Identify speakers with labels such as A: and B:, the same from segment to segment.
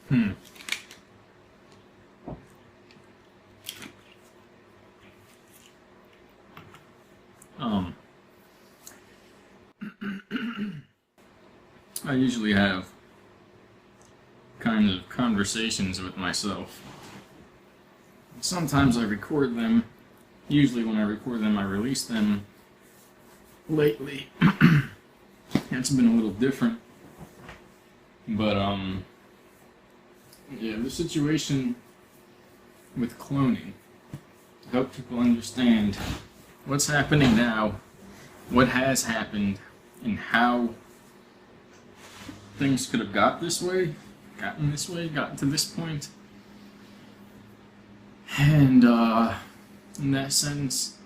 A: Hmm. Um, I usually have kind of conversations with myself. Sometimes I record them. Usually when I record them, I release them. Lately, it's been a little different. But, yeah, the situation with cloning, to help people understand what's happening now, what has happened, and how things could have gotten this way, gotten to this point. And, in that sense,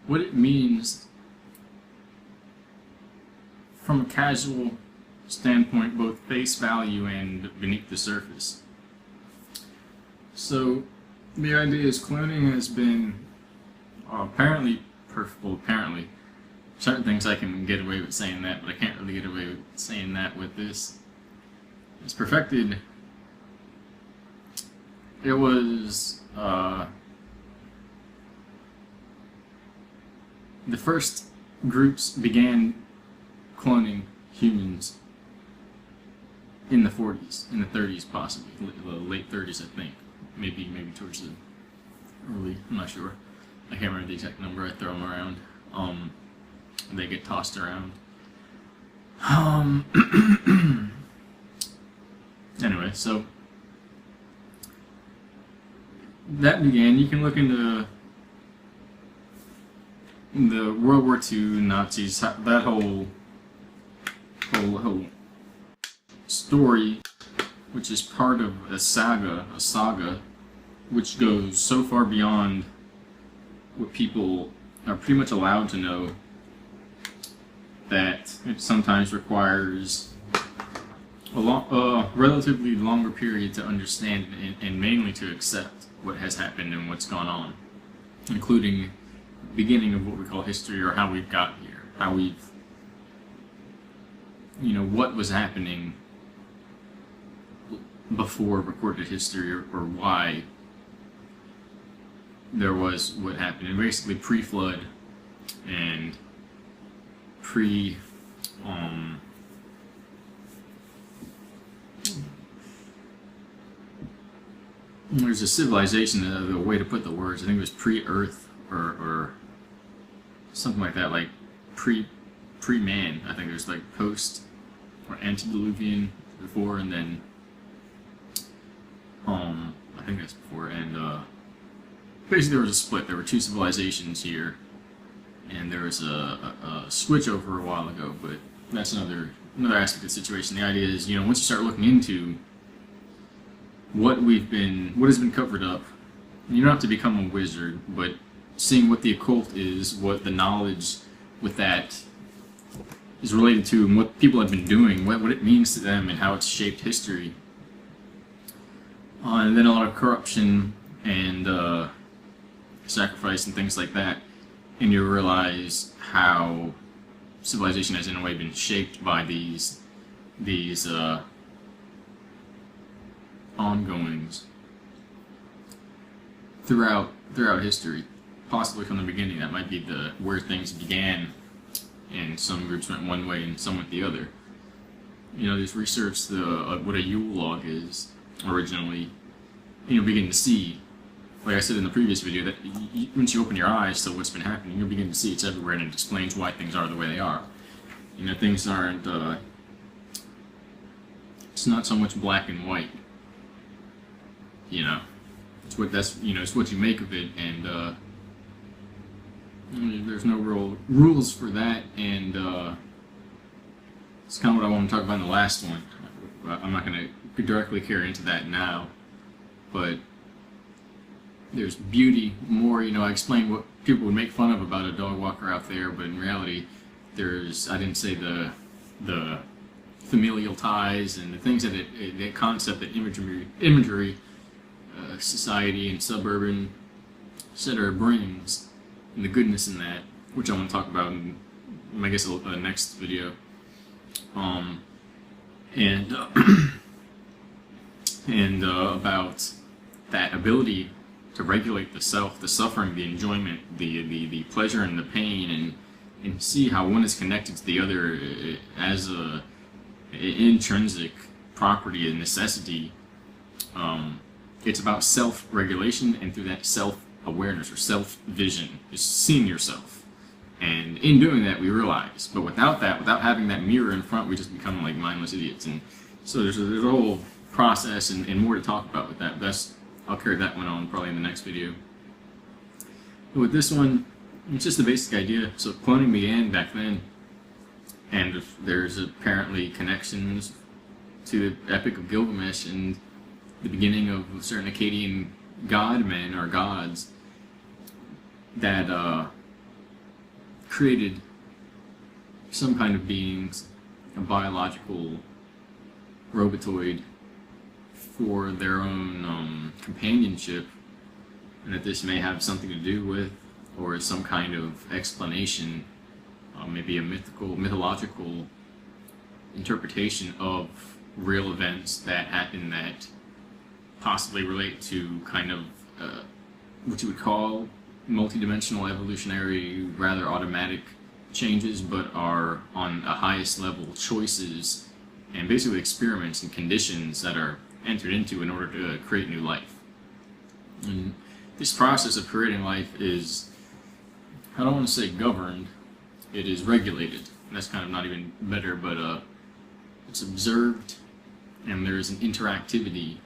A: what it means from a casual standpoint, both face value and beneath the surface. So, the idea is cloning has been apparently, certain things I can get away with saying that, but I can't really get away with saying that with this. It's perfected. It was, the first groups began cloning humans in the 40s, in the 30s possibly, the late 30s I think, maybe towards the early, I'm not sure. I can't remember the exact number, I throw them around. They get tossed around. Anyway, so that began. You can look into the World War II Nazis, that whole story, which is part of a saga, which goes so far beyond what people are pretty much allowed to know, that it sometimes requires a relatively longer period to understand and mainly to accept what has happened and what's gone on, including the beginning of what we call history, or how we've got here, how we've, what was happening before recorded history, or why there was what happened, and basically pre-flood and there's a civilization, the way to put the words, I think it was pre-Earth, or something like that, like pre-man. I think there's like post or antediluvian before, and then I think that's before, and basically there was a split. There were two civilizations here, and there was a switch over a while ago, but that's another aspect of the situation. The idea is, once you start looking into what has been covered up, you don't have to become a wizard, but seeing what the occult is, what the knowledge with that is related to, and what people have been doing, what it means to them, and how it's shaped history. And then a lot of corruption and sacrifice and things like that, and you realize how civilization has in a way been shaped by these ongoings throughout history, possibly from the beginning. That might be where things began, and some groups went one way and some went the other. There's research what a Yule log is originally. Begin to see, like I said in the previous video, that once you open your eyes to what's been happening, you'll begin to see it's everywhere, and it explains why things are the way they are. Things aren't, it's not so much black and white. It's what you make of it, and there's no real rules for that, and it's kind of what I want to talk about in the last one. I'm not going to directly carry into that now, but there's beauty more. I explained what people would make fun of about a dog walker out there, but in reality, I didn't say the familial ties and the things that concept, that imagery, society and suburban, etc. brings, and the goodness in that, which I want to talk about in, I guess, the next video. And and about that ability to regulate the self, the suffering, the enjoyment, the pleasure and the pain, and see how one is connected to the other as a intrinsic property and necessity. It's about self-regulation, and through that self-awareness or self-vision, just seeing yourself. And in doing that, we realize. But without that, without having that mirror in front, we just become like mindless idiots. And so there's a whole process and more to talk about with that. I'll carry that one on probably in the next video. But with this one, it's just the basic idea. So cloning began back then, and there's apparently connections to the Epic of Gilgamesh and the beginning of certain Akkadian godmen or gods that created some kind of beings, a biological robotoid, for their own companionship, and that this may have something to do with, or some kind of explanation, maybe a mythological interpretation of real events that happen that possibly relate to kind of what you would call multidimensional evolutionary, rather automatic changes, but are on a highest level choices and basically experiments and conditions that are entered into in order to create new life. And this process of creating life is, I don't want to say governed, it is regulated. And that's kind of not even better, but it's observed, and there's an interactivity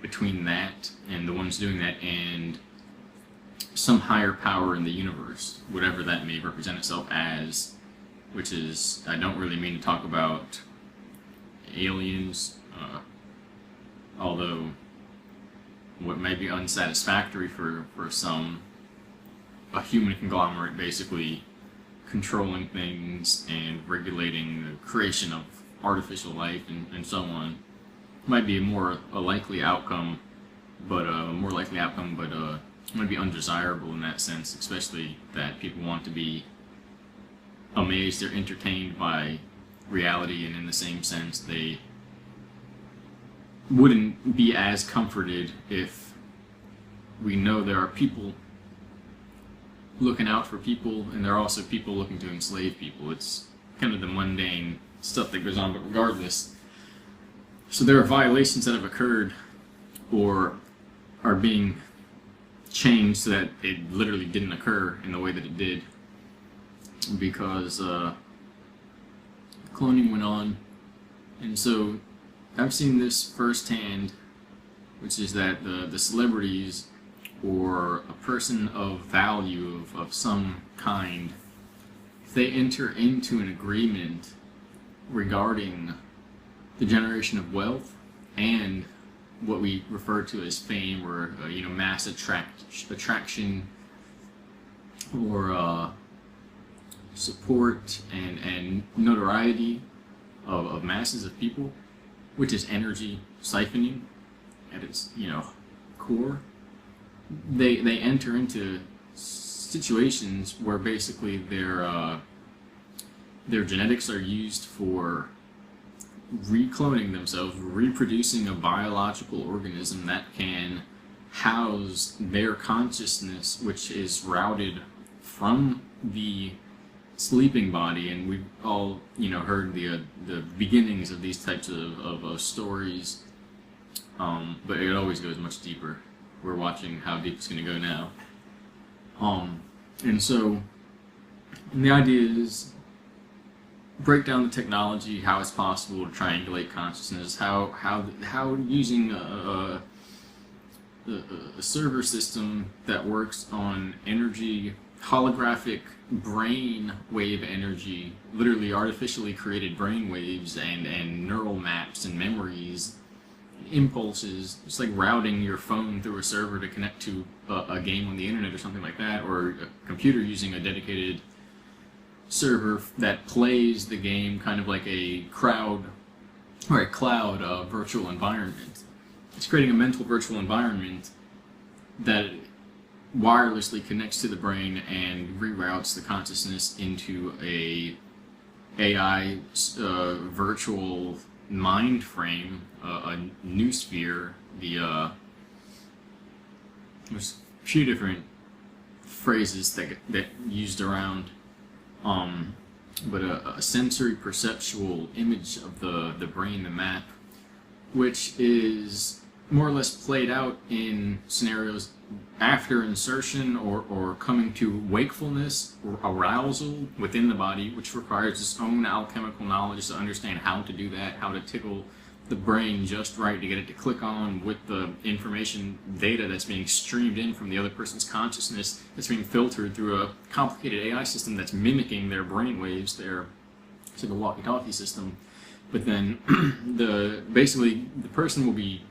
A: between that and the ones doing that and some higher power in the universe, whatever that may represent itself as, which is, I don't really mean to talk about aliens, although what may be unsatisfactory for some, a human conglomerate basically controlling things and regulating the creation of artificial life and so on, might be a likely outcome, but might be undesirable in that sense, especially that people want to be amazed or entertained by reality, and in the same sense they wouldn't be as comforted if we know there are people looking out for people, and there are also people looking to enslave people. It's kind of the mundane stuff that goes on, but regardless. So there are violations that have occurred or are being changed so that it literally didn't occur in the way that it did, because cloning went on. And so I've seen this firsthand, which is that the celebrities or a person of value of some kind, if they enter into an agreement regarding the generation of wealth and what we refer to as fame, or mass attraction, or support and notoriety of masses of people, which is energy siphoning at its core, they enter into situations where basically their genetics are used for recloning themselves, reproducing a biological organism that can house their consciousness, which is routed from the sleeping body. And we've all heard the beginnings of these types of stories, but it always goes much deeper. We're watching how deep it's going to go now. And so, and the idea is break down the technology, how it's possible to triangulate consciousness, how using a server system that works on energy, holographic brain wave energy, literally artificially created brain waves and neural maps and memories, impulses, just like routing your phone through a server to connect to a game on the internet or something like that, or a computer using a dedicated server that plays the game, kind of like a crowd or a cloud virtual environment. It's creating a mental virtual environment that wirelessly connects to the brain and reroutes the consciousness into a AI virtual mind frame, a noosphere there's a few different phrases that used around, but a sensory perceptual image of the brain, the map, which is more or less played out in scenarios after insertion or coming to wakefulness or arousal within the body, which requires its own alchemical knowledge to understand how to do that, how to tickle the brain just right to get it to click on with the information data that's being streamed in from the other person's consciousness, that's being filtered through a complicated AI system that's mimicking their brain waves, their like a walkie-talkie system. But then basically the person will be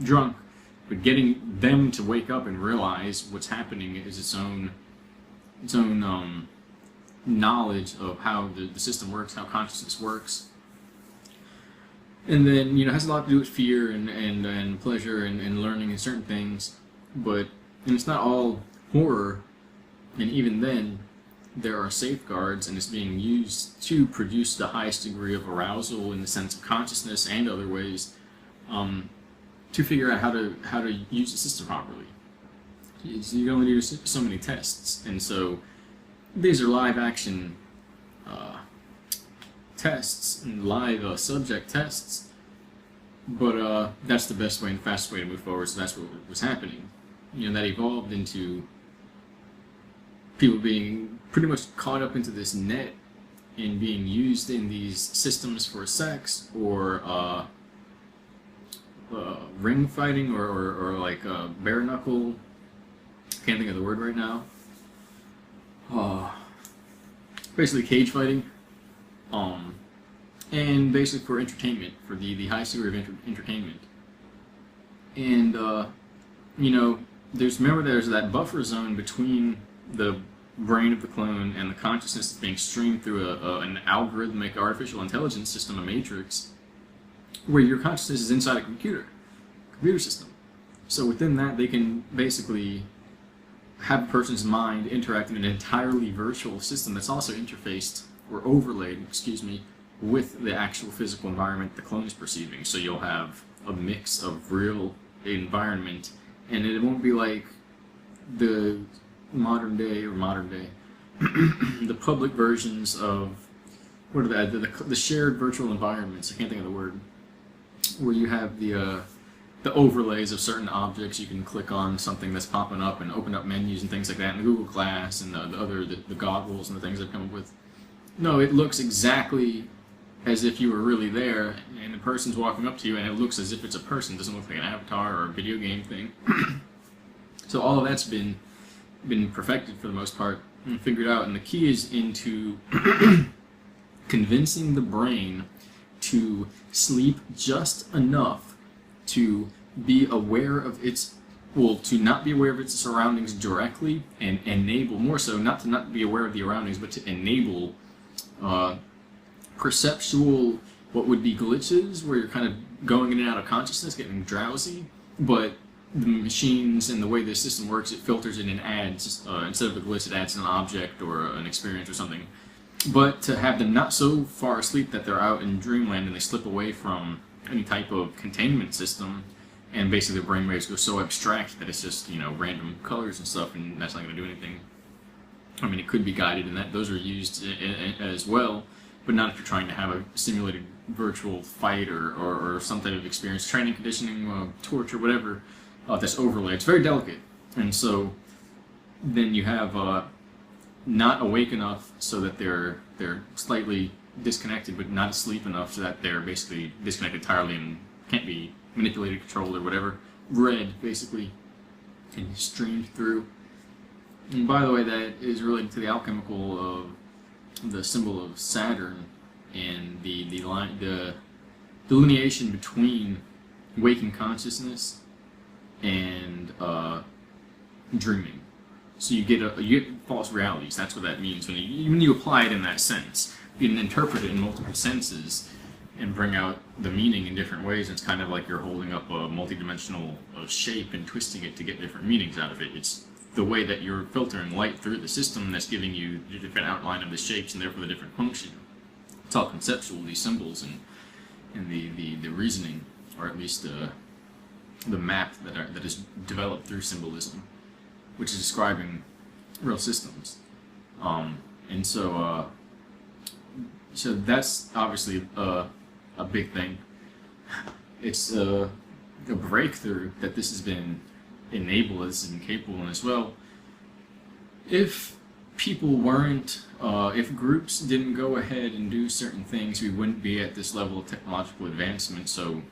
A: drunk, but getting them to wake up and realize what's happening is its own knowledge of how the system works, how consciousness works. And then, it has a lot to do with fear and pleasure and learning and certain things, and it's not all horror, and even then, there are safeguards, and it's being used to produce the highest degree of arousal in the sense of consciousness and other ways, to figure out how to use the system properly. So you can only do so many tests, and so these are live action tests and live subject tests, but that's the best way and fastest way to move forward. So that's what was happening. That evolved into people being pretty much caught up into this net and being used in these systems for sex or ring fighting or like bare knuckle. Can't think of the word right now. Basically cage fighting. And basically for entertainment, for the highest degree of entertainment. And, there's that buffer zone between the brain of the clone and the consciousness that's being streamed through an algorithmic artificial intelligence system, a matrix, where your consciousness is inside a computer system. So within that, they can basically have a person's mind interact in an entirely virtual system that's also interfaced or overlaid, with the actual physical environment the clone is perceiving. So you'll have a mix of real environment, and it won't be like the modern day, the public versions of, what are the shared virtual environments, I can't think of the word, where you have the overlays of certain objects. You can click on something that's popping up and open up menus and things like that in the Google Glass and the goggles and the things they've come up with. No, it looks exactly as if you were really there, and the person's walking up to you, and it looks as if it's a person. It doesn't look like an avatar or a video game thing. So all of that's been perfected for the most part and figured out, and the key is into convincing the brain to sleep just enough to be aware of to not be aware of its surroundings directly, and enable, more so, not to not be aware of the surroundings, but to enable perceptual, what would be glitches, where you're kind of going in and out of consciousness, getting drowsy, but the machines and the way the system works, it filters it and adds, instead of a glitch, it adds an object or an experience or something. But to have them not so far asleep that they're out in dreamland and they slip away from any type of containment system, and basically the brainwaves go so abstract that it's just, random colors and stuff, and that's not going to do anything. I mean, it could be guided, and those are used as well, but not if you're trying to have a simulated virtual fight or some type of experience, training, conditioning, torture, whatever, that's overlay. It's very delicate. And so then you have not awake enough so that they're slightly disconnected, but not asleep enough so that they're basically disconnected entirely and can't be manipulated, controlled, or whatever. Read, basically, and streamed through. And by the way, that is related to the alchemical of the symbol of Saturn and the delineation between waking consciousness and dreaming. So you get false realities. That's what that means when you apply it in that sense. You can interpret it in multiple senses and bring out the meaning in different ways. It's kind of like you're holding up a multidimensional shape and twisting it to get different meanings out of it. It's the way that you're filtering light through the system that's giving you the different outline of the shapes and therefore the different function. It's all conceptual, these symbols and the reasoning, or at least the map that is developed through symbolism, which is describing real systems. And so that's obviously a big thing. It's a breakthrough that this has been enabled, this has been capable, and as well, if people weren't, if groups didn't go ahead and do certain things, we wouldn't be at this level of technological advancement. So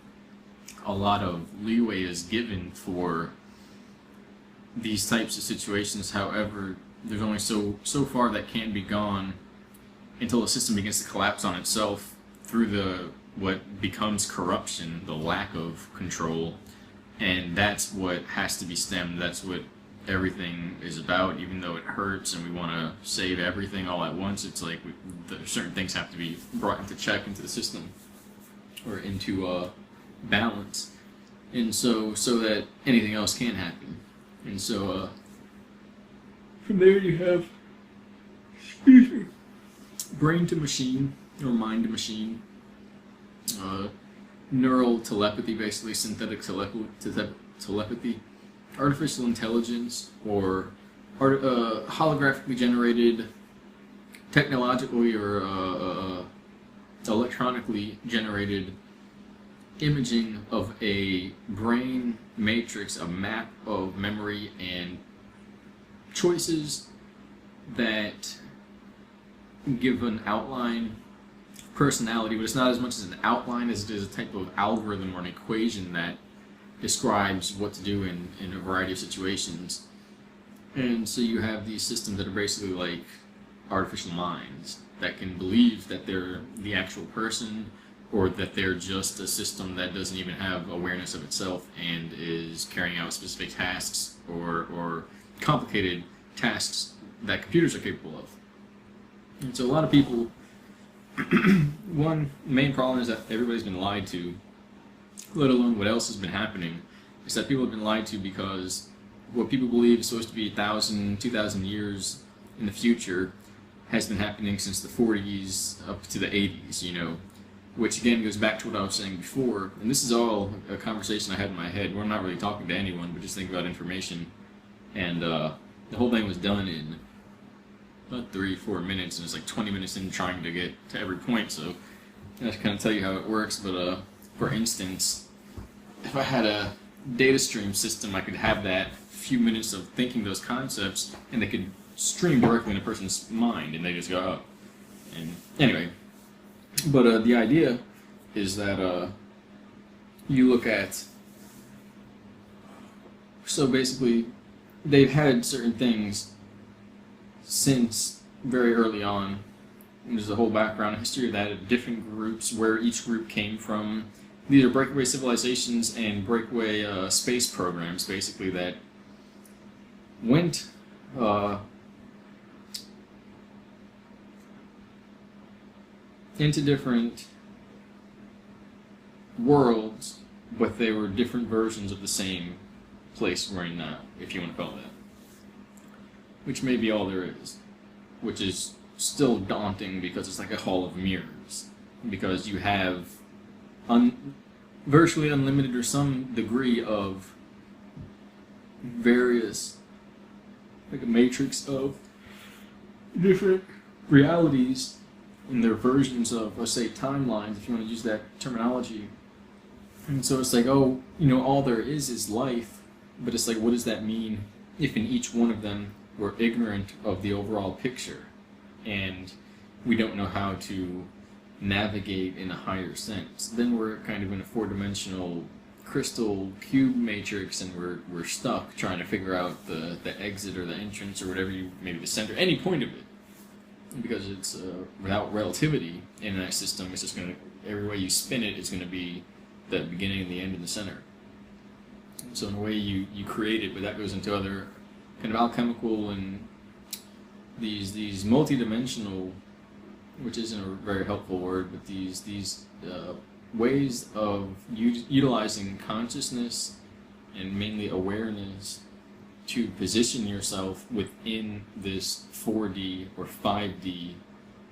A: a lot of leeway is given for these types of situations. However, there's only so far that can be gone until the system begins to collapse on itself through what becomes corruption, the lack of control, and that's what has to be stemmed. That's what everything is about. Even though it hurts and we want to save everything all at once, it's like certain things have to be brought into check, into the system, or into balance, and so that anything else can happen. And so from there you have, excuse me, brain to machine or mind to machine, neural telepathy, basically synthetic telepathy, artificial intelligence, or holographically generated, technologically or electronically generated imaging of a brain matrix, a map of memory and choices that give an outline personality, but it's not as much as an outline as it is a type of algorithm or an equation that describes what to do in a variety of situations. And so you have these systems that are basically like artificial minds that can believe that they're the actual person, or that they're just a system that doesn't even have awareness of itself and is carrying out specific tasks or complicated tasks that computers are capable of. And so a lot of people, one main problem is that everybody's been lied to, let alone what else has been happening, is that people have been lied to because what people believe is supposed to be 1,000, 2,000 years in the future has been happening since the 40s up to the 80s, which again goes back to what I was saying before, and this is all a conversation I had in my head where I'm not really talking to anyone, but just thinking about information, and the whole thing was done in about 3-4 minutes, and it's like 20 minutes in trying to get to every point, so I just kind of tell you how it works. But for instance, if I had a data stream system, I could have that few minutes of thinking those concepts, and they could stream directly in a person's mind, and they just go, oh. And anyway, but the idea is that you look at, so basically they've had certain things since very early on. There's a whole background history of that, of different groups, where each group came from. These are breakaway civilizations and breakaway space programs, basically, that went into different worlds, but they were different versions of the same place we're in now, if you want to call it that. Which may be all there is. Which is still daunting because it's like a hall of mirrors. Because you have virtually unlimited or some degree of various, like a matrix of different realities in their versions of, let's say, timelines, if you want to use that terminology. And so it's like, oh, all there is life, but it's like, what does that mean if in each one of them we're ignorant of the overall picture, and we don't know how to navigate in a higher sense? Then we're kind of in a four-dimensional crystal cube matrix, and we're stuck trying to figure out the exit or the entrance or whatever, maybe the center, any point of it. Because it's without relativity in that system, it's just going to, every way you spin it, it's going to be the beginning and the end and the center. So in a way you create it, but that goes into other kind of alchemical and these multi-dimensional, which isn't a very helpful word, but these ways of utilizing consciousness and mainly awareness to position yourself within this 4D or 5D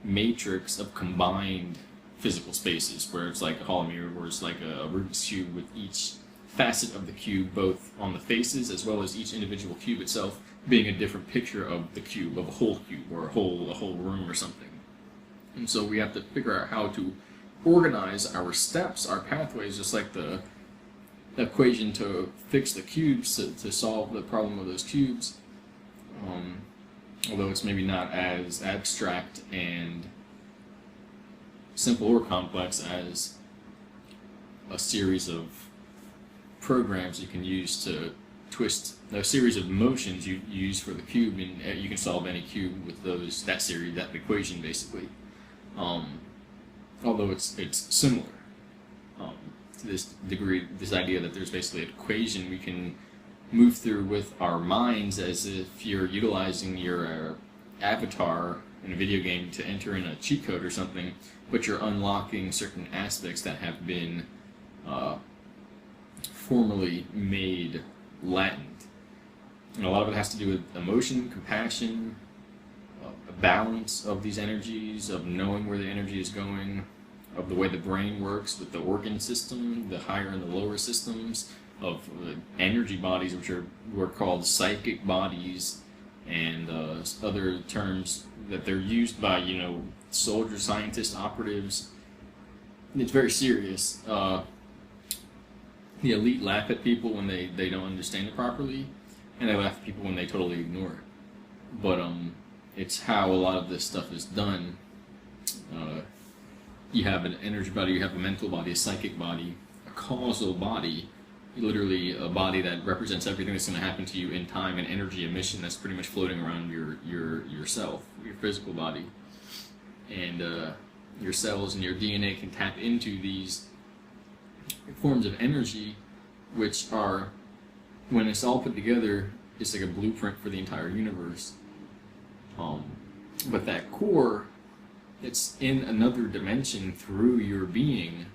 A: matrix of combined physical spaces, where it's like a holometer, where it's like a Rubik's Cube with each facet of the cube, both on the faces as well as each individual cube itself being a different picture of the cube, of a whole cube, or a whole room or something. And so we have to figure out how to organize our steps, our pathways, just like the equation to fix the cubes, to solve the problem of those cubes. Although it's maybe not as abstract and simple or complex as a series of programs you can use to twist a series of motions you use for the cube, and you can solve any cube with that series, that equation, basically. Although it's similar to this degree, this idea that there's basically an equation we can move through with our minds, as if you're utilizing your avatar in a video game to enter in a cheat code or something, but you're unlocking certain aspects that have been formally made latent. And a lot of it has to do with emotion, compassion, a balance of these energies, of knowing where the energy is going, of the way the brain works with the organ system, the higher and the lower systems, of energy bodies, which were called psychic bodies, and other terms that they're used by, soldiers, scientists, operatives. It's very serious. The elite laugh at people when they don't understand it properly, and they laugh at people when they totally ignore it. But it's how a lot of this stuff is done. You have an energy body, you have a mental body, a psychic body, a causal body, literally a body that represents everything that's going to happen to you in time, and energy emission that's pretty much floating around yourself, your physical body. And your cells and your DNA can tap into these forms of energy, which are, when it's all put together, it's like a blueprint for the entire universe. But that core, it's in another dimension through your being,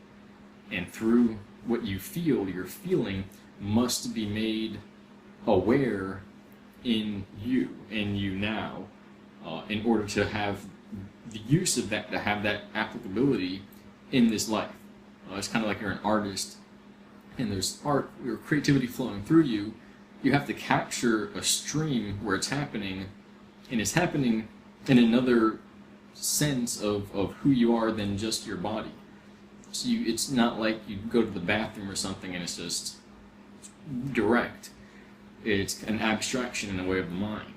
A: and through what you feel, your feeling must be made aware in you now, in order to have the use of that, to have that applicability in this life. It's kind of like you're an artist, and there's art, your creativity flowing through you. You have to capture a stream where it's happening, and it's happening in another sense of who you are than just your body. So it's not like you go to the bathroom or something and it's just direct. It's an abstraction in a way of the mind.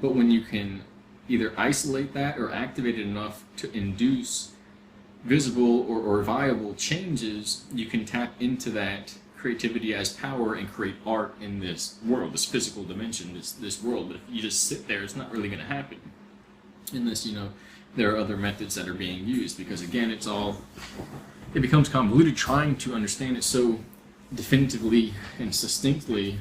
A: But when you can either isolate that or activate it enough to induce visible or viable changes, you can tap into that creativity as power and create art in this world, this physical dimension, this world. But if you just sit there, it's not really going to happen unless, there are other methods that are being used, because again, it becomes convoluted trying to understand it so definitively and succinctly,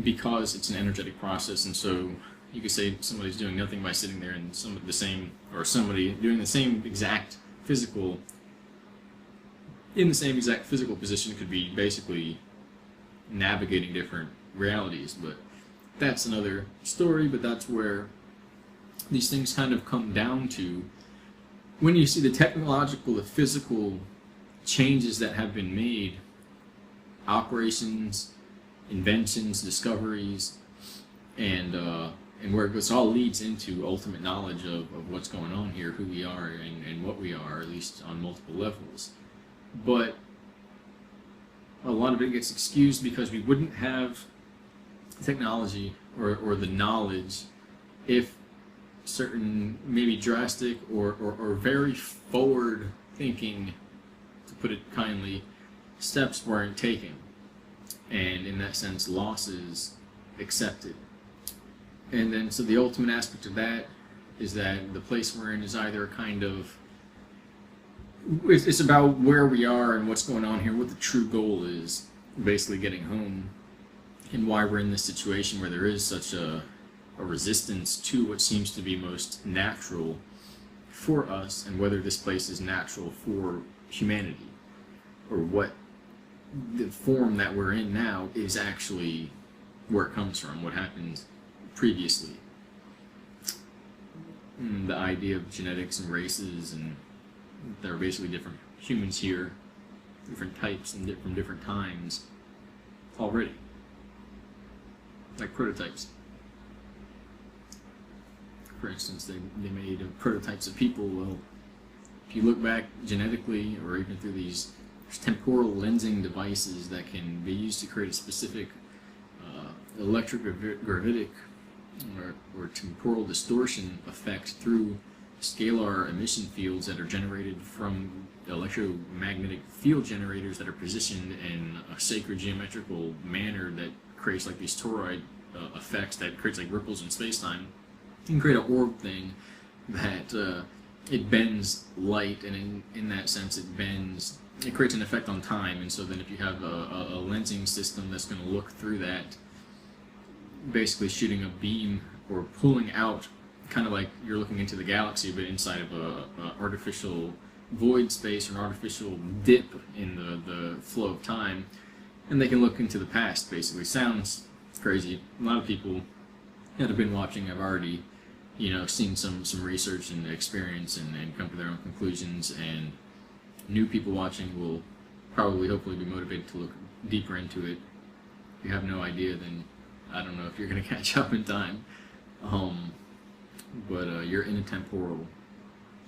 A: because it's an energetic process. And so you could say somebody's doing nothing by sitting there, and somebody doing the same exact physical position could be basically navigating different realities. But that's another story. But that's where these things kind of come down to, when you see the technological, the physical changes that have been made, operations, inventions, discoveries, and where this all leads into ultimate knowledge of what's going on here, who we are, and what we are, at least on multiple levels. But a lot of it gets excused because we wouldn't have technology or the knowledge if certain, maybe drastic or very forward thinking, to put it kindly, steps weren't taken, and in that sense losses accepted. And then so the ultimate aspect of that is that the place we're in is either kind of, it's about where we are and what's going on here, what the true goal is, basically getting home, and why we're in this situation where there is such a resistance to what seems to be most natural for us, and whether this place is natural for humanity, or what the form that we're in now is actually where it comes from, what happened previously. The idea of genetics and races, and there are basically different humans here, different types and from different times. already, like prototypes. For instance, they made prototypes of people. Well, if you look back genetically, or even through these temporal lensing devices that can be used to create a specific electrogravitic or temporal distortion effect through scalar emission fields that are generated from electromagnetic field generators that are positioned in a sacred geometrical manner that creates like these toroid effects that creates like ripples in space-time. You can create an orb thing that it bends light, and in that sense it creates an effect on time. And so then if you have a lensing system that's going to look through that, basically shooting a beam or pulling out, kind of like you're looking into the galaxy, but inside of a artificial void space or an artificial dip in the flow of time, and they can look into the past. Basically, sounds crazy. A lot of people that have been watching have already, seen some research and experience and come to their own conclusions, and new people watching will probably, hopefully, be motivated to look deeper into it. If you have no idea, then I don't know if you're going to catch up in time. But you're in a temporal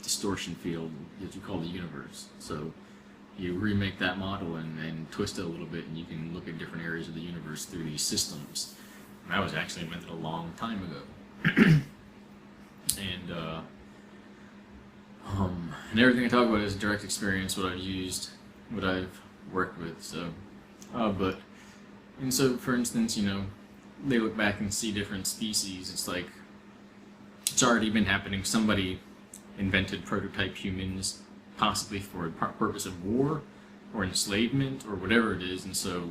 A: distortion field that you call the universe. So you remake that model and twist it a little bit, and you can look at different areas of the universe through these systems. And that was actually invented a long time ago. And everything I talk about is direct experience, what I've used, what I've worked with. So, so for instance, they look back and see different species. It's like it's already been happening. Somebody invented prototype humans, possibly for a purpose of war or enslavement or whatever it is, and so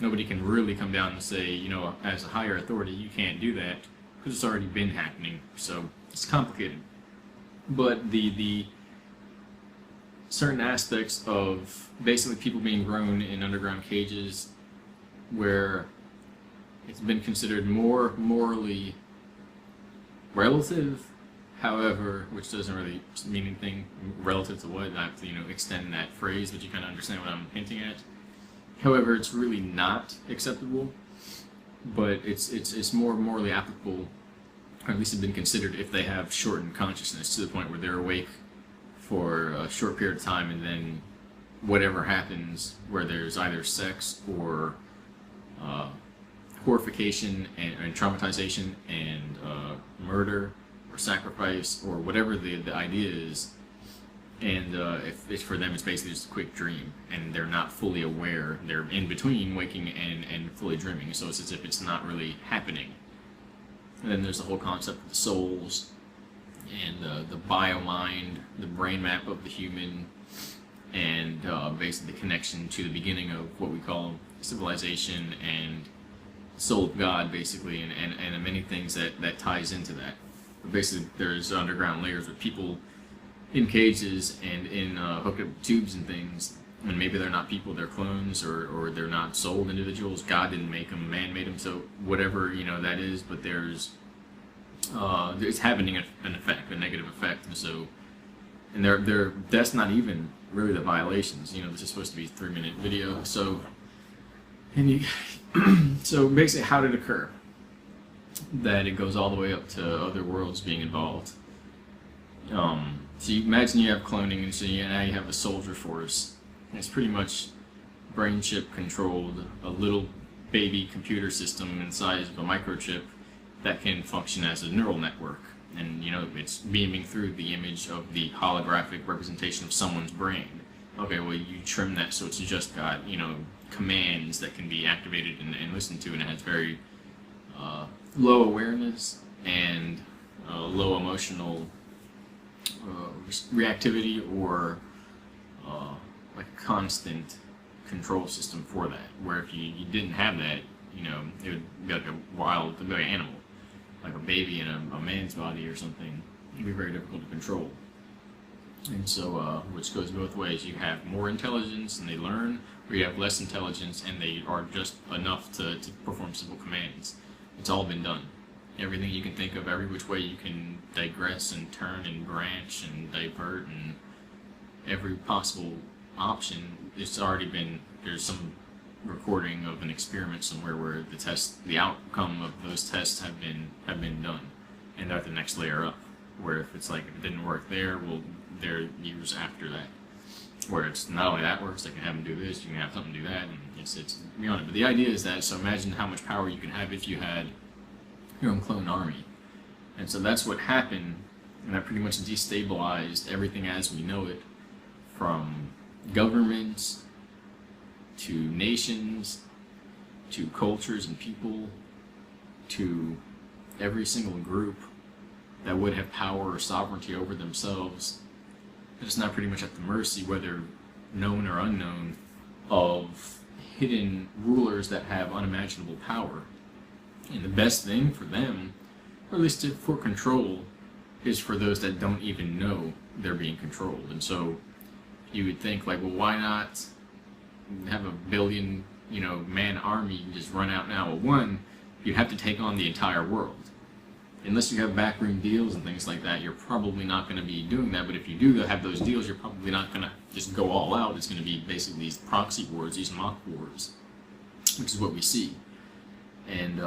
A: nobody can really come down and say, as a higher authority, you can't do that, because it's already been happening. So it's complicated. But the certain aspects of basically people being grown in underground cages where it's been considered more morally relative, however, which doesn't really mean anything relative to what. I have to, extend that phrase, but you kind of understand what I'm hinting at. However, it's really not acceptable, but it's more morally applicable, or at least have been considered, if they have shortened consciousness to the point where they're awake for a short period of time, and then whatever happens, where there's either sex or horrification and traumatization and murder or sacrifice or whatever the idea is, and if it's for them, it's basically just a quick dream, and they're not fully aware. They're in between waking and fully dreaming, so it's as if it's not really happening. And then there's the whole concept of the souls and the bio-mind, the brain map of the human, and basically the connection to the beginning of what we call civilization and the soul of God, basically, and many things that ties into that. But basically, there's underground layers with people in cages and in hooked up tubes and things, and maybe they're not people, they're clones, or they're not souled individuals. God didn't make them, man made them, so whatever that is, but there's it's having an effect, a negative effect, and so, and that's not even really the violations. This is supposed to be a 3-minute video, so, and so basically, how did it occur that it goes all the way up to other worlds being involved? So you imagine you have cloning, and so now you have a soldier force. And it's pretty much brain chip controlled, a little baby computer system in the size of a microchip that can function as a neural network. And it's beaming through the image of the holographic representation of someone's brain. Okay, well, you trim that so it's just got commands that can be activated and listened to, and it has very low awareness and low emotional reactivity, or like a constant control system for that, where if you didn't have that, it would be like it would be like an animal, like a baby in a man's body or something. It'd be very difficult to control. And so, which goes both ways. You have more intelligence and they learn, or you have less intelligence and they are just enough to perform simple commands. It's all been done. Everything you can think of, every which way you can digress and turn and branch and divert, and every possible option, it's already been, there's some recording of an experiment somewhere where the outcome of those tests have been done, and they're at the next layer up. Where if it's like if it didn't work there, well, they're years after that. Where it's not only that works, they can have them do this, you can have something do that, and it's beyond it. But the idea is that, so imagine how much power you can have if you had your own clone army. And so that's what happened, and that pretty much destabilized everything as we know it, from governments to nations to cultures and people to every single group that would have power or sovereignty over themselves. It's not pretty much at the mercy, whether known or unknown, of hidden rulers that have unimaginable power. And the best thing for them, or at least for control, is for those that don't even know they're being controlled. And so you would think, like, well, why not have a billion, man army and just run out now? Well, one, you'd have to take on the entire world. Unless you have backroom deals and things like that, you're probably not going to be doing that. But if you do have those deals, you're probably not going to just go all out. It's going to be basically these proxy wars, these mock wars, which is what we see. And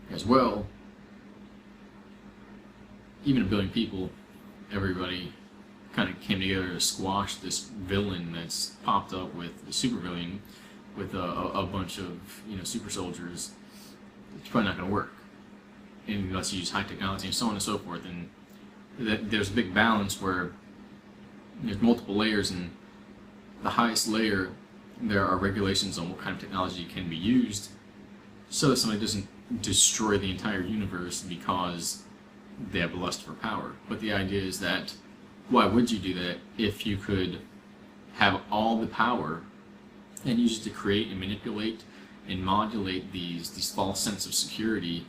A: as well, even a billion people, everybody kind of came together to squash this villain that's popped up with a supervillain with a bunch of super soldiers. It's probably not going to work unless you use high technology and so on and so forth. And there's a big balance where there's multiple layers, and the highest layer there are regulations on what kind of technology can be used so that somebody doesn't destroy the entire universe because they have a lust for power. But the idea is that, why would you do that if you could have all the power and use it to create and manipulate and modulate these false sense of securities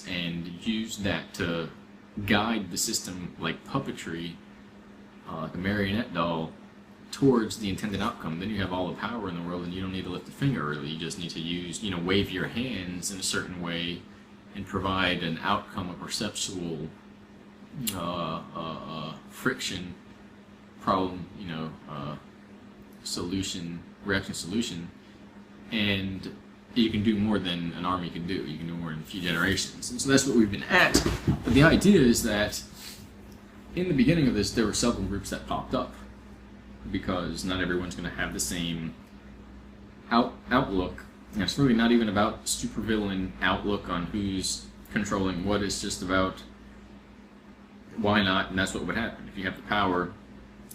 A: and use that to guide the system like puppetry, like a marionette doll, towards the intended outcome? Then you have all the power in the world and you don't need to lift a finger really. You just need to use, wave your hands in a certain way and provide an outcome, a perceptual friction problem, solution, reaction solution, and you can do more than an army can do. You can do more in a few generations. And so that's what we've been at. But the idea is that in the beginning of this, there were several groups that popped up because not everyone's going to have the same outlook. And it's really not even about supervillain outlook on who's controlling what. It's just about why not, and that's what would happen if you have the power.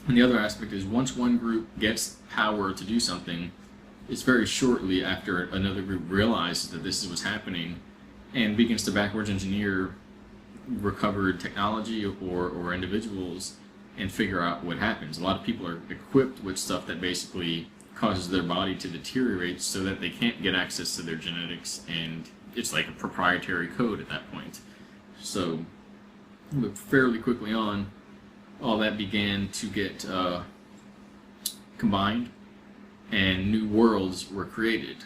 A: And the other aspect is once one group gets power to do something, it's very shortly after another group realizes that this is what's happening and begins to backwards engineer recovered technology or individuals and figure out what happens. A lot of people are equipped with stuff that basically causes their body to deteriorate so that they can't get access to their genetics, and it's like a proprietary code at that point. So fairly quickly on, all that began to get combined, and new worlds were created.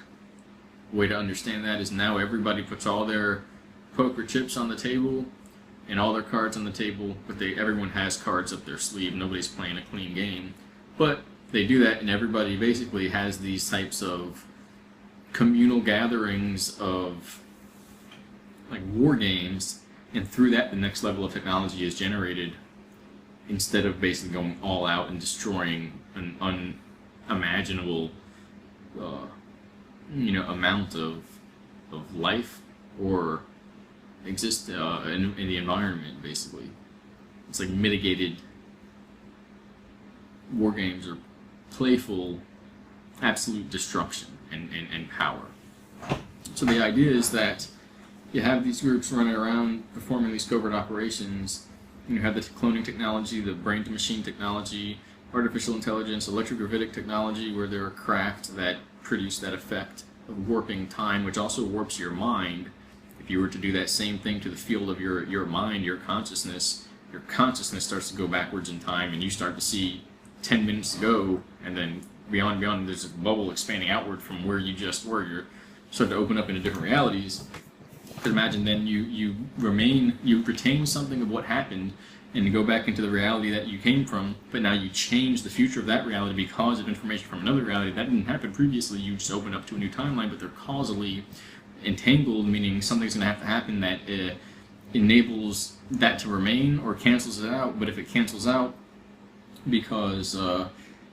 A: Way to understand that is now everybody puts all their poker chips on the table and all their cards on the table, but everyone has cards up their sleeve. Nobody's playing a clean game. But they do that, and everybody basically has these types of communal gatherings of like war games, and through that the next level of technology is generated instead of basically going all out and destroying an unimaginable amount of life or exist in the environment. Basically, it's like mitigated war games or playful absolute destruction and power. So the idea is that you have these groups running around performing these covert operations. You have the cloning technology, the brain-to-machine technology, artificial intelligence, electrogravitic technology, where there are craft that produce that effect of warping time, which also warps your mind. If you were to do that same thing to the field of your mind, your consciousness starts to go backwards in time, and you start to see 10 minutes ago, and then beyond, there's a bubble expanding outward from where you just were. You're starting to open up into different realities. But imagine then you retain something of what happened, and go back into the reality that you came from, but now you change the future of that reality because of information from another reality. That didn't happen previously. You just open up to a new timeline, but they're causally entangled, meaning something's going to have to happen that enables that to remain or cancels it out. But if it cancels out because,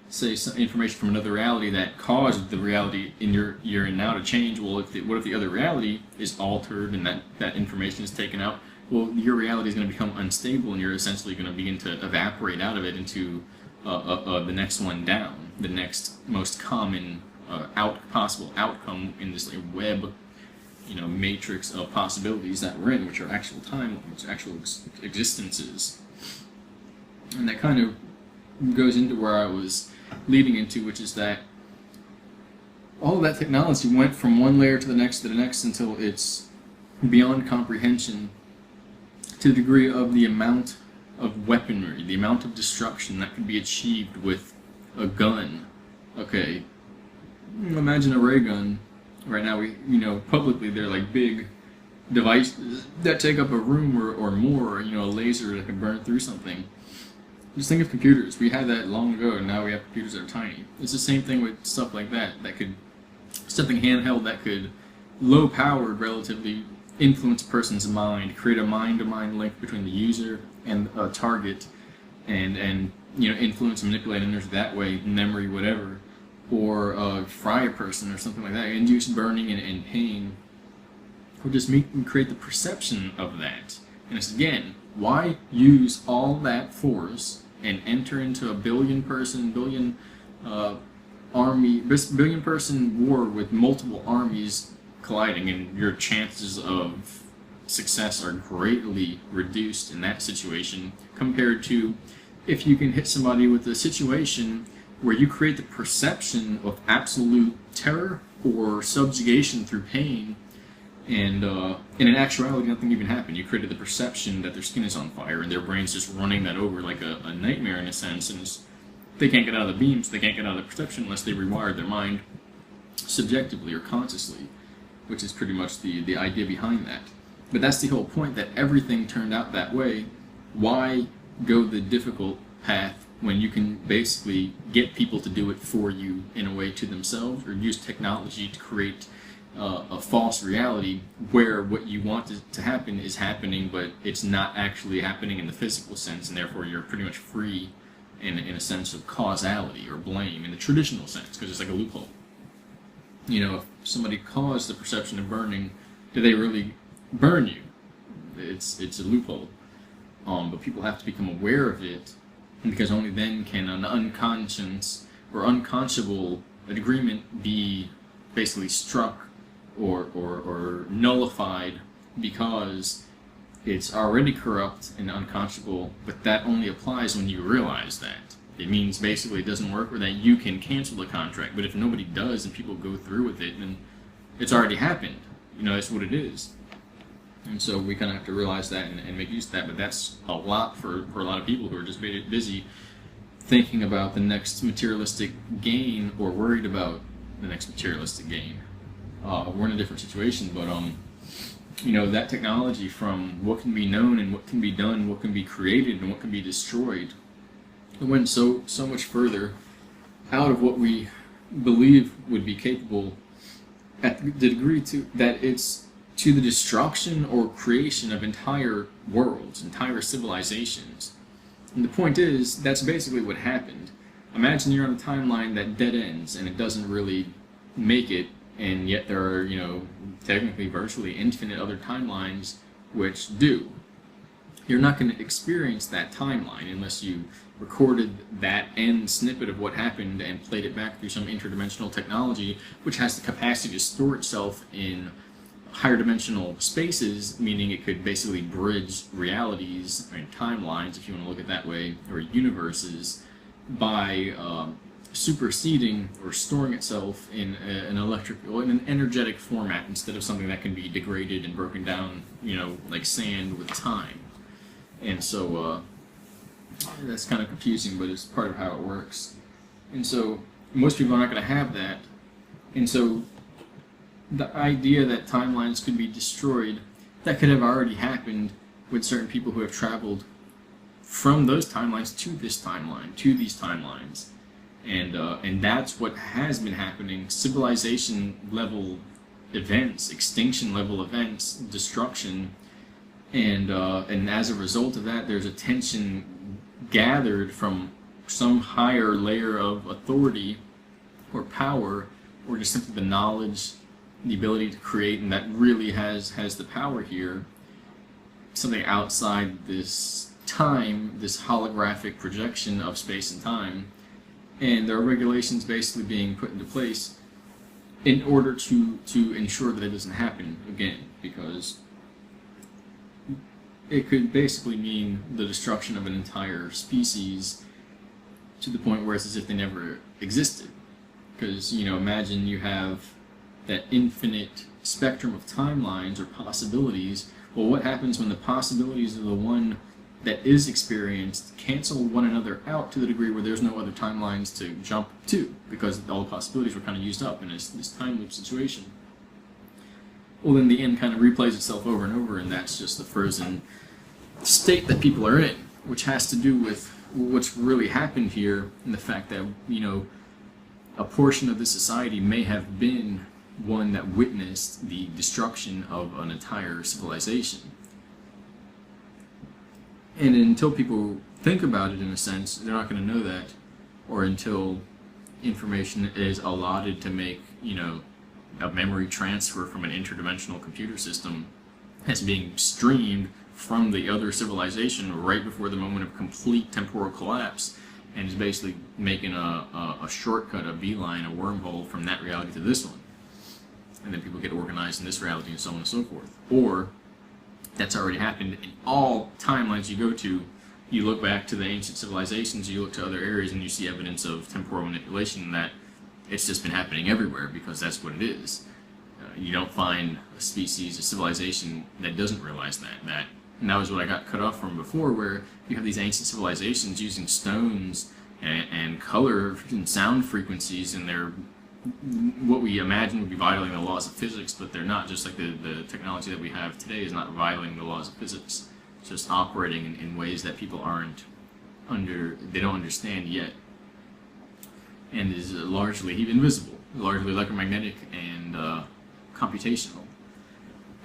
A: say, some information from another reality that caused the reality in you're in now to change, well, what if the other reality is altered and that information is taken out? Well, your reality is going to become unstable, and you're essentially going to begin to evaporate out of it into the next one down, the next most common possible outcome in this web, matrix of possibilities that we're in, which are actual timelines, actual existences. And that kind of goes into where I was leading into, which is that all of that technology went from one layer to the next until it's beyond comprehension, to the degree of the amount of weaponry, the amount of destruction that can be achieved with a gun. Okay, imagine a ray gun. Right now, publicly they're like big devices that take up a room or more, a laser that can burn through something. Just think of computers. We had that long ago, and now we have computers that are tiny. It's the same thing with stuff like that something handheld that could, low-powered relatively, influence a person's mind, create a mind-to-mind link between the user and a target, and influence and manipulate energy that way, memory, whatever, or fry a person or something like that, induce burning and pain, or just create the perception of that. And it's, again, why use all that force and enter into a billion person war with multiple armies colliding, and your chances of success are greatly reduced in that situation compared to if you can hit somebody with a situation where you create the perception of absolute terror or subjugation through pain, and in actuality nothing even happened. You created the perception that their skin is on fire and their brain's just running that over like a nightmare in a sense, and they can't get out of the beams, they can't get out of the perception unless they rewire their mind subjectively or consciously, which is pretty much the idea behind that. But that's the whole point, that everything turned out that way. Why go the difficult path when you can basically get people to do it for you in a way to themselves, or use technology to create a false reality where what you want to happen is happening, but it's not actually happening in the physical sense, and therefore you're pretty much free in a sense of causality or blame in the traditional sense, because it's like a loophole. If somebody caused the perception of burning, do they really burn you? It's a loophole. But people have to become aware of it, because only then can an unconscious or unconscionable agreement be basically struck or nullified, because it's already corrupt and unconscionable, but that only applies when you realize that. It means basically it doesn't work, or that you can cancel the contract, but if nobody does and people go through with it, then it's already happened. That's what it is. And so we kind of have to realize that and make use of that, but that's a lot for a lot of people who are just busy thinking about the next materialistic gain, or worried about the next materialistic gain. We're in a different situation, but that technology, from what can be known and what can be done, what can be created and what can be destroyed, it went so much further out of what we believe would be capable, at the degree that it's to the destruction or creation of entire worlds, entire civilizations. And the point is, that's basically what happened. Imagine you're on a timeline that dead ends and it doesn't really make it, and yet there are, technically virtually infinite other timelines which do. You're not going to experience that timeline unless you recorded that end snippet of what happened and played it back through some interdimensional technology, which has the capacity to store itself in higher dimensional spaces, meaning it could basically bridge realities and timelines, if you want to look at it that way, or universes, by superseding or storing itself in an energetic format, instead of something that can be degraded and broken down, like sand with time. And so that's kind of confusing, but it's part of how it works. And so most people are not going to have that. And so the idea that timelines could be destroyed, that could have already happened with certain people who have traveled from those timelines to this timeline, to these timelines. And that's what has been happening. Civilization level events, extinction level events, destruction, and as a result of that, there's a tension gathered from some higher layer of authority or power, or just simply the knowledge, the ability to create, and that really has the power here. Something outside this time, this holographic projection of space and time, and there are regulations basically being put into place in order to ensure that it doesn't happen again, because it could basically mean the destruction of an entire species to the point where it's as if they never existed. Because, imagine you have that infinite spectrum of timelines or possibilities. Well, what happens when the possibilities of the one that is experienced cancel one another out to the degree where there's no other timelines to jump to, because all the possibilities were kind of used up in this time loop situation? Well, then the end kind of replays itself over and over, and that's just the frozen state that people are in, which has to do with what's really happened here, and the fact that, a portion of the society may have been one that witnessed the destruction of an entire civilization. And until people think about it, in a sense, they're not going to know that, or until information is allotted to make, a memory transfer from an interdimensional computer system as being streamed from the other civilization right before the moment of complete temporal collapse, and is basically making a shortcut, a beeline, a wormhole from that reality to this one. And then people get organized in this reality and so on and so forth. Or that's already happened in all timelines you go to. You look back to the ancient civilizations, you look to other areas, and you see evidence of temporal manipulation, that it's just been happening everywhere, because that's what it is. You don't find a species, a civilization that doesn't realize that. And that was what I got cut off from before, where you have these ancient civilizations using stones and color and sound frequencies, and they're what we imagine would be violating the laws of physics, but they're not. Just like the technology that we have today is not violating the laws of physics. It's just operating in ways that people they don't understand yet, and is largely invisible, largely electromagnetic and computational.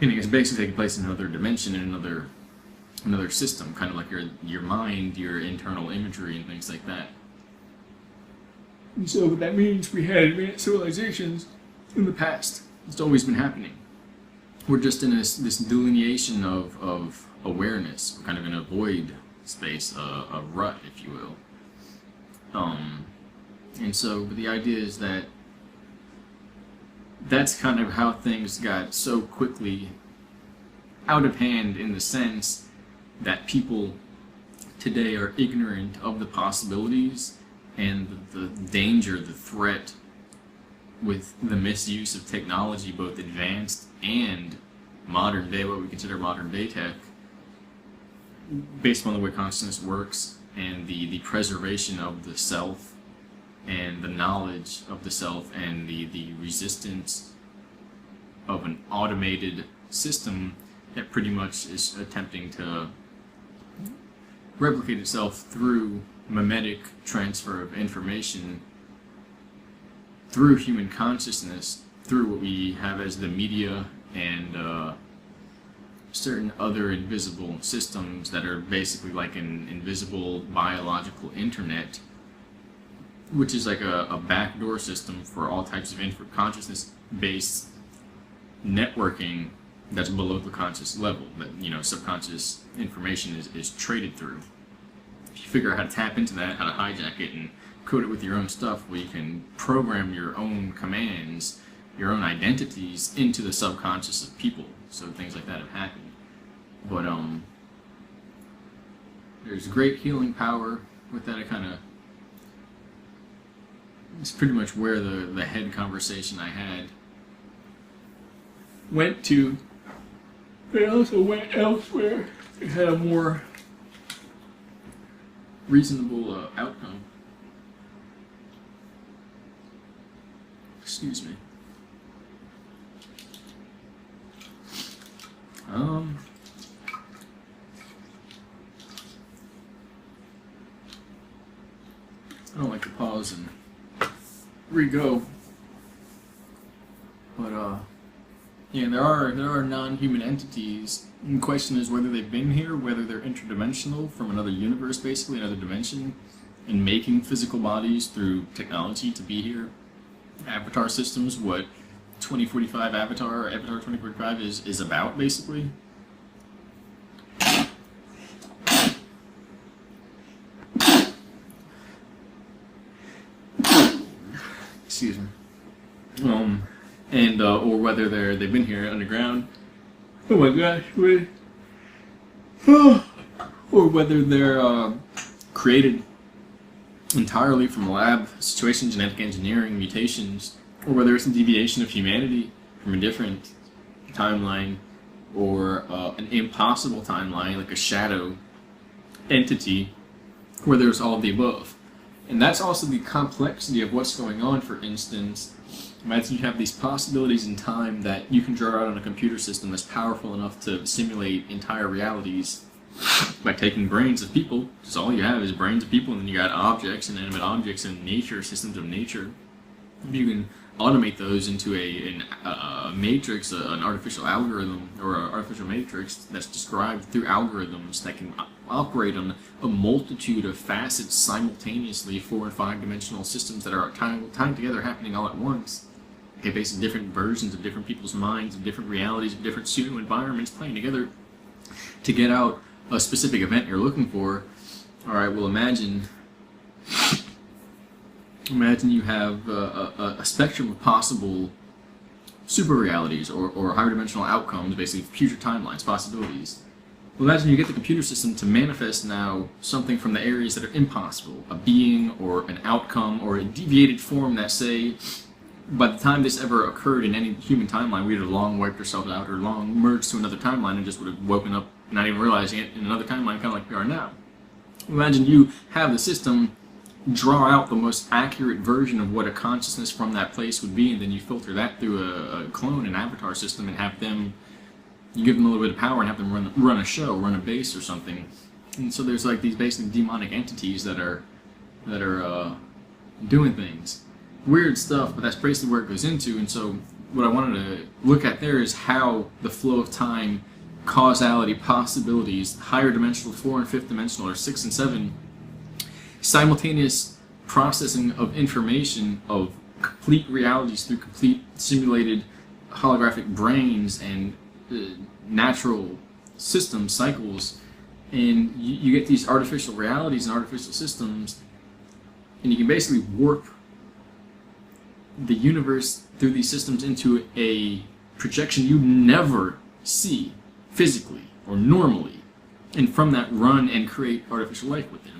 A: And it's basically taking place in another dimension, in another system, kind of like your mind, your internal imagery, and things like that. And so that means we had advanced civilizations in the past. It's always been happening. We're just in this delineation of awareness. We're kind of in a void space, a rut, if you will. And so the idea is that that's kind of how things got so quickly out of hand, in the sense that people today are ignorant of the possibilities and the danger, the threat with the misuse of technology, both advanced and modern day, what we consider modern day tech, based on the way consciousness works, and the preservation of the self, and the knowledge of the self, and the resistance of an automated system that pretty much is attempting to replicate itself through mimetic transfer of information through human consciousness, through what we have as the media and certain other invisible systems that are basically like an invisible biological internet, which is like a backdoor system for all types of consciousness-based networking that's below the conscious level, that subconscious information is traded through. If you figure out how to tap into that, how to hijack it and code it with your own stuff, where you can program your own commands, your own identities into the subconscious of people, so things like that have happened. But there's great healing power with that. It's pretty much where the head conversation I had went to. It also went elsewhere. It had a more reasonable outcome. Excuse me. we go. But yeah, there are non-human entities. And the question is whether they've been here, whether they're interdimensional from another universe, basically another dimension, and making physical bodies through technology to be here. Avatar systems, what 2045 Avatar 2045 is about, basically. Excuse me. And or whether they've been here underground. Oh my gosh, wait. Or whether they're created entirely from lab situations, genetic engineering, mutations, or whether it's a deviation of humanity from a different timeline, or an impossible timeline, like a shadow entity, where there's all of the above. And that's also the complexity of what's going on. For instance, imagine you have these possibilities in time that you can draw out on a computer system that's powerful enough to simulate entire realities by taking brains of people. Because all you have is brains of people, and then you got objects, inanimate objects, and nature, systems of nature. You can automate those into a matrix, an artificial algorithm, or an artificial matrix that's described through algorithms that can operate on a multitude of facets simultaneously, 4 and 5 dimensional systems that are tied together, happening all at once. Okay, based on different versions of different people's minds, of different realities, of different pseudo environments playing together to get out a specific event you're looking for. All right, well, imagine you have a spectrum of possible super realities or higher dimensional outcomes, basically future timelines, possibilities. Well, imagine you get the computer system to manifest now something from the areas that are impossible, a being or an outcome or a deviated form that, say, by the time this ever occurred in any human timeline, we would have long wiped ourselves out or long merged to another timeline and just would have woken up not even realizing it in another timeline, kind of like we are now. Imagine you have the system draw out the most accurate version of what a consciousness from that place would be, and then you filter that through a clone, an avatar system, and have them, you give them a little bit of power and have them run a show, run a base or something. And so there's like these basically demonic entities that are doing things. Weird stuff, but that's basically where it goes into. And so what I wanted to look at there is how the flow of time, causality, possibilities, higher dimensional, 4 and 5th dimensional, or 6 and 7, simultaneous processing of information of complete realities through complete simulated holographic brains and natural systems, cycles, and you get these artificial realities and artificial systems, and you can basically warp the universe through these systems into a projection you never see physically or normally, and from that run and create artificial life within.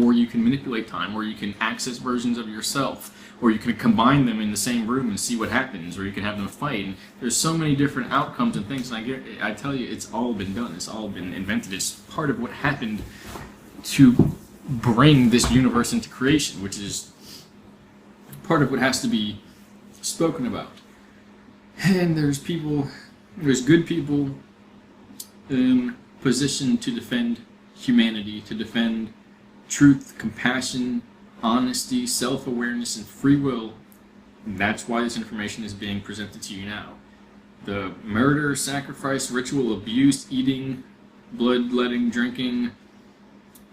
A: Or you can manipulate time, or you can access versions of yourself, or you can combine them in the same room and see what happens, or you can have them fight. And there's so many different outcomes and things, and I tell you, it's all been done. It's all been invented. It's part of what happened to bring this universe into creation, which is part of what has to be spoken about. And there's good people positioned to defend humanity, to defend truth, compassion, honesty, self-awareness, and free will. And that's why this information is being presented to you now. The murder, sacrifice, ritual, abuse, eating, bloodletting, drinking,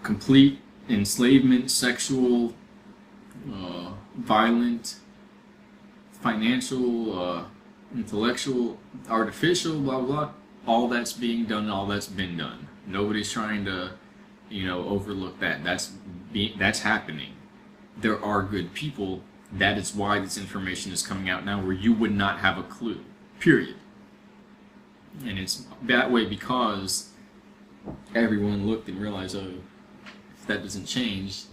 A: complete enslavement, sexual, violent, financial, intellectual, artificial, blah, blah, blah. All that's being done, all that's been done. Nobody's trying to overlook that. That's happening. There are good people. That is why this information is coming out now, where you would not have a clue. Period. And it's that way because everyone looked and realized, oh, if that doesn't change,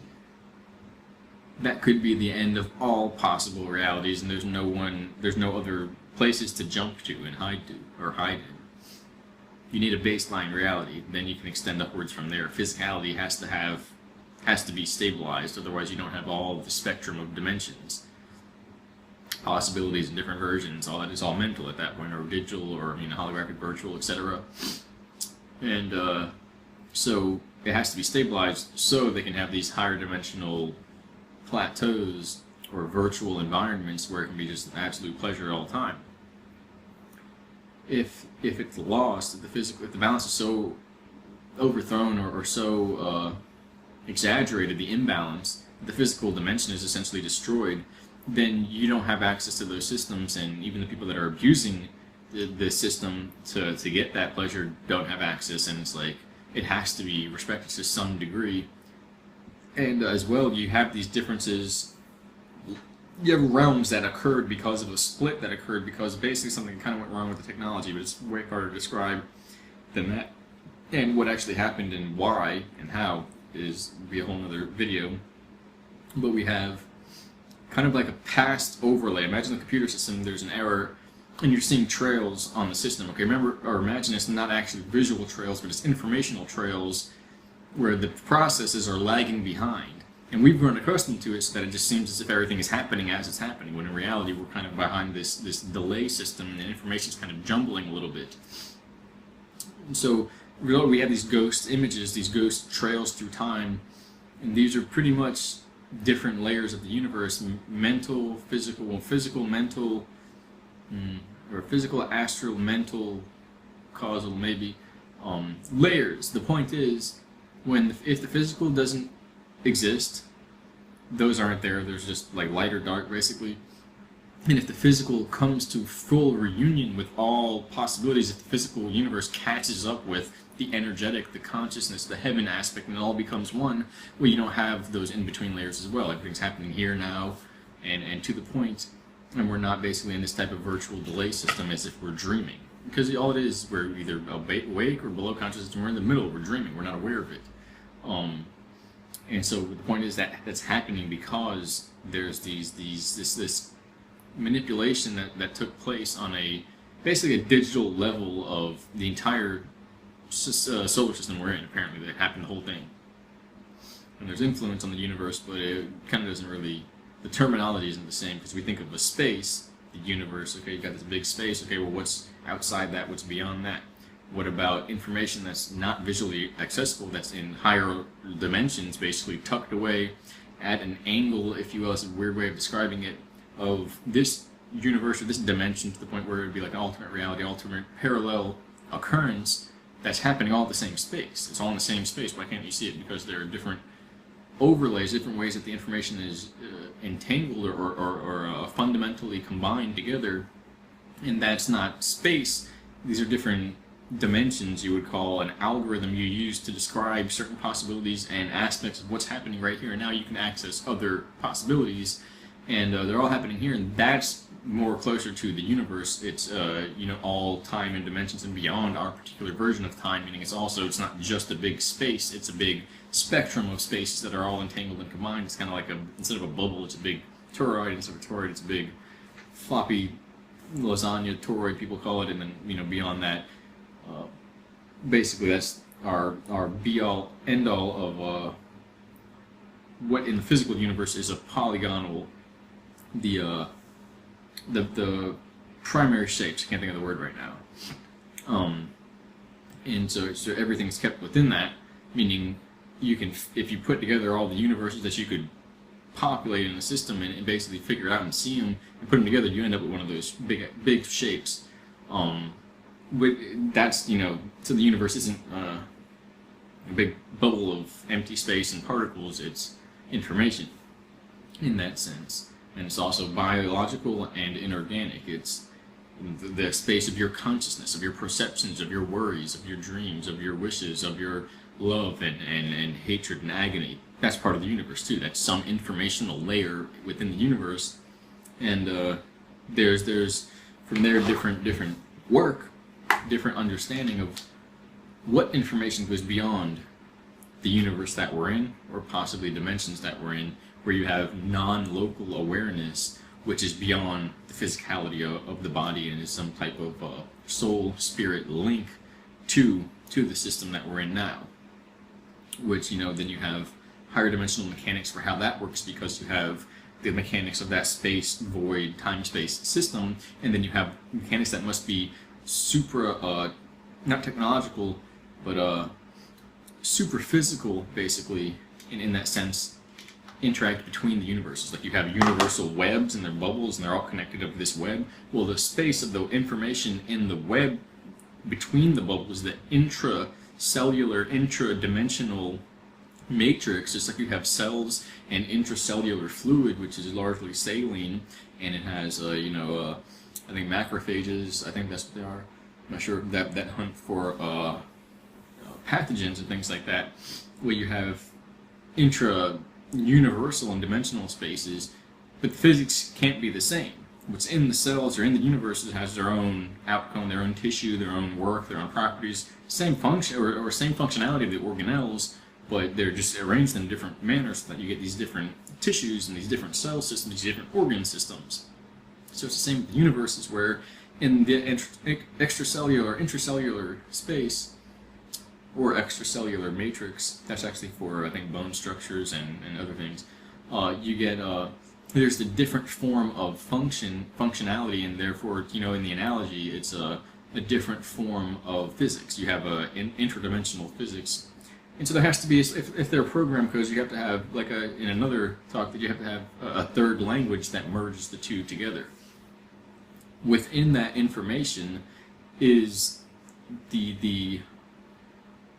A: that could be the end of all possible realities, and there's no other places to jump to and hide in. You need a baseline reality, then you can extend upwards from there. Physicality has to be stabilized, otherwise you don't have all the spectrum of dimensions, possibilities and different versions. All that is all mental at that point, or digital, or holographic, virtual, etc. And so it has to be stabilized so they can have these higher dimensional plateaus or virtual environments where it can be just an absolute pleasure all the time. If it's lost, if the balance is so overthrown or so exaggerated, the imbalance, the physical dimension is essentially destroyed, then you don't have access to those systems, and even the people that are abusing the system to get that pleasure don't have access, and it's like it has to be respected to some degree. And as well, you have these differences. You have realms that occurred because of a split that occurred because basically something kind of went wrong with the technology, but it's way harder to describe than that. And what actually happened and why and how is be a whole other video. But we have kind of like a past overlay. Imagine the computer system, there's an error, and you're seeing trails on the system. Okay, remember, or imagine it's not actually visual trails, but it's informational trails where the processes are lagging behind. And we've grown accustomed to it so that it just seems as if everything is happening as it's happening, when in reality we're kind of behind this delay system, and the information's kind of jumbling a little bit. And so we have these ghost images, these ghost trails through time, and these are pretty much different layers of the universe: mental, physical, mental, or physical, astral, mental, causal, maybe layers. The point is, if the physical doesn't exist, those aren't there. There's just like light or dark, basically. And if the physical comes to full reunion with all possibilities, if the physical universe catches up with the energetic, the consciousness, the heaven aspect, and it all becomes one, well, you don't have those in-between layers as well. Everything's happening here now and to the point, and we're not basically in this type of virtual delay system as if we're dreaming. Because all it is, we're either awake or below consciousness, and we're in the middle, we're dreaming, we're not aware of it. And so the point is that that's happening because there's this manipulation that took place on basically a digital level of the entire solar system we're in. Apparently, that happened the whole thing. And there's influence on the universe, but it kind of doesn't really. The terminology isn't the same, because we think of a space, the universe. Okay, you've got this big space. Okay, well, what's outside that? What's beyond that? What about information that's not visually accessible, that's in higher dimensions, basically tucked away at an angle, if you will? It's a weird way of describing it, of this universe or this dimension, to the point where it would be like an alternate reality, alternate parallel occurrence that's happening all at the same space. It's all in the same space. Why can't you see it? Because there are different overlays, different ways that the information is entangled or fundamentally combined together, and that's not space. These are different dimensions. You would call an algorithm you use to describe certain possibilities and aspects of what's happening right here and now. You can access other possibilities, and they're all happening here, and that's more closer to the universe. It's all time and dimensions and beyond our particular version of time, meaning it's not just a big space, it's a big spectrum of spaces that are all entangled and combined. It's kind of like instead of a bubble, it's a big toroid. Instead of a toroid, it's a big floppy lasagna toroid, people call it. And then beyond that, basically that's our be-all, end-all of what in the physical universe is a polygonal, the primary shapes. I can't think of the word right now. And so everything's kept within that, meaning you can, if you put together all the universes that you could populate in the system and basically figure it out and see them and put them together, you end up with one of those big shapes. That's so the universe isn't a big bubble of empty space and particles. It's information in that sense, and it's also biological and inorganic. It's the space of your consciousness, of your perceptions, of your worries, of your dreams, of your wishes, of your love and hatred and agony. That's part of the universe too. That's some informational layer within the universe, and there's from there different work, different understanding of what information goes beyond the universe that we're in, or possibly dimensions that we're in, where you have non-local awareness, which is beyond the physicality of the body and is some type of soul spirit link to the system that we're in now. Which then you have higher dimensional mechanics for how that works, because you have the mechanics of that space void time-space system, and then you have mechanics that must be super not technological, but super physical, basically, in that sense, interact between the universes. Like you have universal webs and they're bubbles and they're all connected up this web. Well, the space of the information in the web between the bubbles, the intracellular, intradimensional matrix, just like you have cells and intracellular fluid, which is largely saline, and it has, I think macrophages, I think that's what they are. I'm not sure, that hunt for pathogens and things like that, where you have intra-universal and dimensional spaces, but physics can't be the same. What's in the cells or in the universe has their own outcome, their own tissue, their own work, their own properties, same function or same functionality of the organelles, but they're just arranged in a different manner so that you get these different tissues and these different cell systems, these different organ systems. So it's the same with the universes, where in the extracellular, intracellular space, or extracellular matrix, that's actually for, I think, bone structures and other things, you get, there's the different form of functionality, and therefore, in the analogy, it's a different form of physics. You have interdimensional physics. And so there has to be, if there are program codes, you have to have, like in another talk, that you have to have a third language that merges the two together. Within that information is the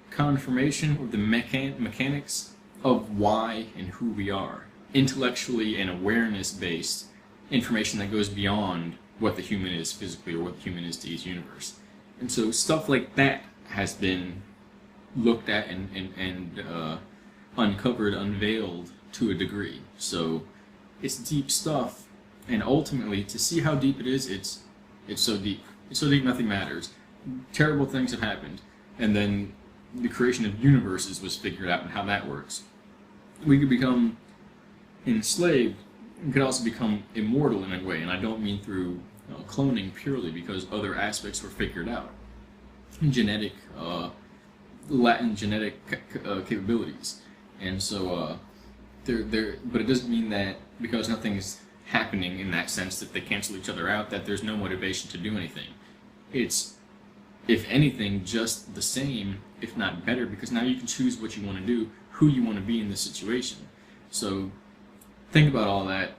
A: confirmation or the mechanics of why and who we are. Intellectually and awareness-based information that goes beyond what the human is physically or what the human is to each universe. And so stuff like that has been looked at and uncovered, unveiled to a degree. So it's deep stuff, and ultimately, to see how deep it is, it's so deep. It's so deep nothing matters. Terrible things have happened, and then the creation of universes was figured out and how that works. We could become enslaved, and could also become immortal in a way, and I don't mean through cloning purely, because other aspects were figured out. Genetic, latent genetic capabilities, and so but it doesn't mean that because nothing's happening in that sense that they cancel each other out, that there's no motivation to do anything. It's, if anything, just the same, if not better, because now you can choose what you want to do, who you want to be in this situation. So think about all that.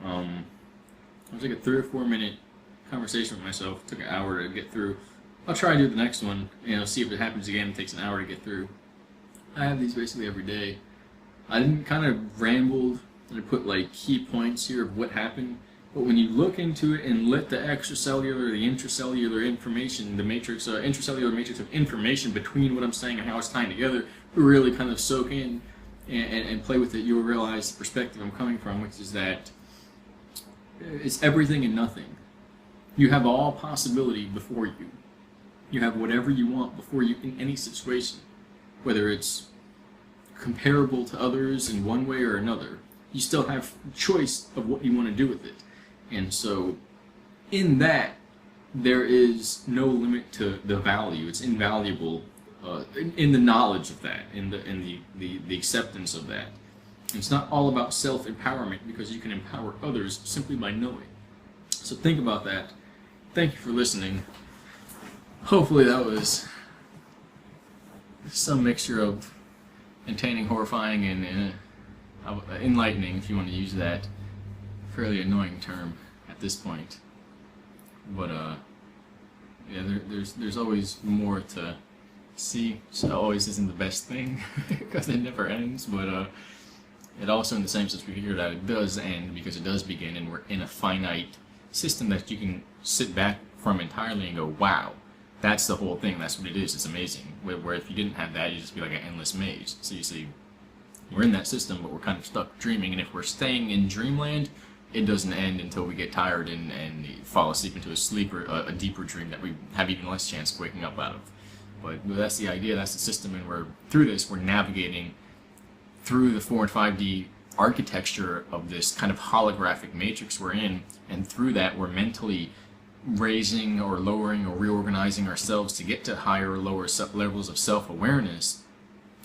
A: It was like a 3 or 4 minute conversation with myself. It took an hour to get through. I'll try to do the next one, see if it happens again. It takes an hour to get through. I have these basically every day. I didn't kind of rambled and I put like key points here of what happened, but when you look into it and let the extracellular, the intracellular information, the matrix, intracellular matrix of information between what I'm saying and how it's tying together, really kind of soak in and play with it, you'll realize the perspective I'm coming from, which is that it's everything and nothing. You have all possibility before you. You have whatever you want before you in any situation, whether it's comparable to others in one way or another. You still have choice of what you want to do with it. And so in that, there is no limit to the value. It's invaluable in the knowledge of that, in the acceptance of that. And it's not all about self-empowerment, because you can empower others simply by knowing. So think about that. Thank you for listening. Hopefully that was some mixture of entertaining, horrifying, and enlightening, if you want to use that fairly annoying term at this point. But yeah, there's always more to see. So always isn't the best thing because it never ends. But it also, in the same sense, we figured out it does end, because it does begin, and we're in a finite system that you can sit back from entirely and go, wow, that's the whole thing. That's what it is. It's amazing. Where if you didn't have that, you'd just be like an endless maze. So you see, we're in that system, but we're kind of stuck dreaming. And if we're staying in dreamland, it doesn't end until we get tired and fall asleep into a sleeper, a deeper dream that we have even less chance of waking up out of. But that's the idea. That's the system. And we're through this. We're navigating through the 4 and 5D architecture of this kind of holographic matrix we're in, and through that we're mentally raising or lowering or reorganizing ourselves to get to higher or lower levels of self-awareness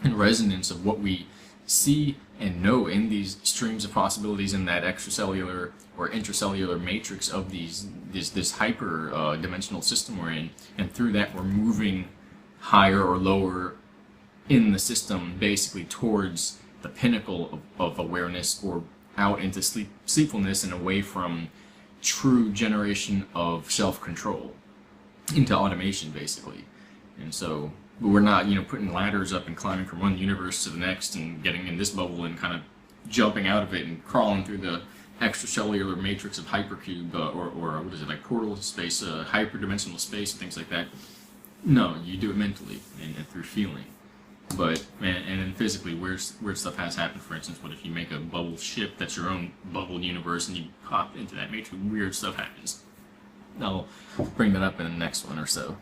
A: and resonance of what we see and know in these streams of possibilities in that extracellular or intracellular matrix of this hyper dimensional system we're in. And through that we're moving higher or lower in the system, basically towards the pinnacle of awareness, or out into sleepfulness and away from true generation of self-control, into automation basically. And so we're not, putting ladders up and climbing from one universe to the next and getting in this bubble and kind of jumping out of it and crawling through the extracellular matrix of hypercube, or what is it, like portal space, hyperdimensional space and things like that. No, you do it mentally and through feeling. But and then physically, weird stuff has happened. For instance, what if you make a bubble ship that's your own bubble universe and you pop into that matrix? Weird stuff happens. I'll bring that up in the next one or so.